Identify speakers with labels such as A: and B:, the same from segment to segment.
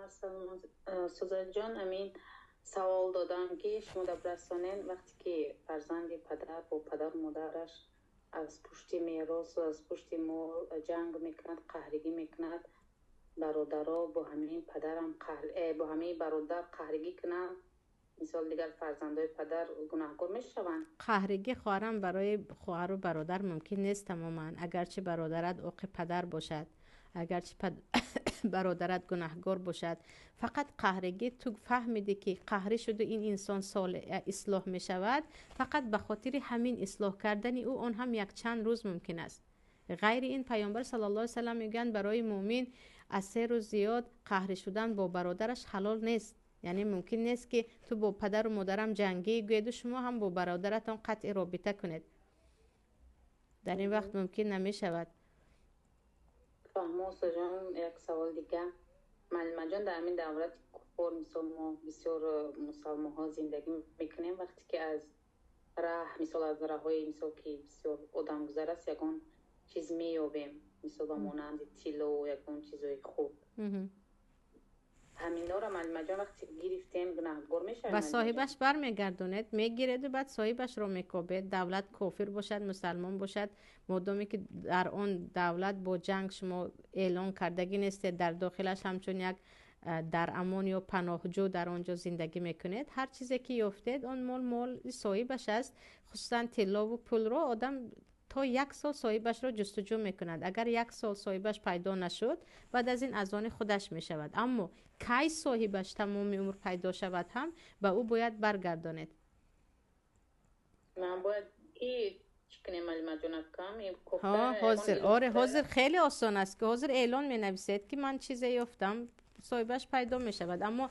A: سلام سوزان جان. امین سوال دادم که شما در برسانین وقتی که فرزند پدر با پدر و مادرش از پشت میراث و از پشت مال جنگ میکند، قهرگی میکند، برادرها با همین پدرم با همین برادر قهرگی کنند، مثال دیگر فرزندای پدر گناهکار میشوند.
B: قهرگی خواهرم برای خواهر و برادر ممکن نیست تماما، اگرچه برادرت عوق پدر باشد، اگرچه برادرت گناهکار باشد. فقط قهرگی تو فهمیدی که قهری شده این انسان سال اصلاح می شود، فقط به خاطر همین اصلاح کردن او اون هم یک چند روز ممکن است. غیر این پیامبر صلی الله علیه و سلم میگن برای مؤمن از 3 روز زیاد قهر شدن با برادرش حلال نیست. یعنی ممکن نیست که تو با پدر و مادرم جنگی گوید شما هم با برادرتان قطع رابطه کنید، در این وقت ممکن نمی شود.
A: فهمو جان. یک سوال دیگه، معلم جان، در این دولت کفار مثال ما بسیار مسلمان ها زندگی میکنیم، وقتی که از راه مثال از راه های مثال که بسیار آدم گذر است یکان چیز میابیم، مثال مانند تیلو و یکان چیزای خوب، همینا را معلم جان وقتی گرفتیم گناهکار میشه
B: و صاحبش برمیگردوند، میگیرد و بعد صاحبش رو میکوبید. دولت کافر باشد مسلمان باشد، مادامی که در اون دولت با جنگ شما اعلان کردگی نیستید، در داخلش همچون یک در امان یا پناهجو در آنجا زندگی میکنید، هر چیزی که یافتید اون مال صاحبش است. خصوصا طلا و پول رو آدم تا 1 سال صاحبش رو جستجو میکند. اگر 1 سال صاحبش پیدا نشد، بعد از این از آن خودش میشود. اما کی صاحبش تمام عمر پیدا شود هم به او باید برگرداند.
A: من باید چکنه معلم جان
B: حاضر خیلی آسان است که حاضر اعلان می نویسید که من چیزی یافتم، صاحبش پیدا می شود. اما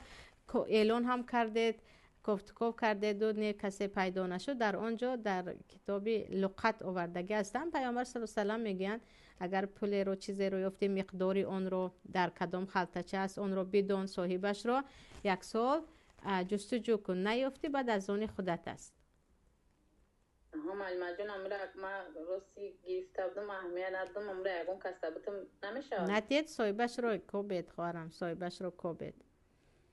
B: اعلان هم کردید، گفتگو کردید و نه کسی پیدا نشد، در آنجا در کتاب لقط آوردگی هستند. پیامبر صلی الله علیه و سلم میگن اگر پول رو چیزی رو یافتی، مقداری اون رو در کدام خلطچه است اون رو بدون صاحبش رو 1 سال جستجو کن، نیافتی بعد از آن خودت است.
A: معلم جان امره ما راستی گرفته بودم اهمیت ندادم، امره یکون کسته بودم نمیشه
B: ندید صاحبش رو کوبید خواهرم، صاحبش رو کوبید.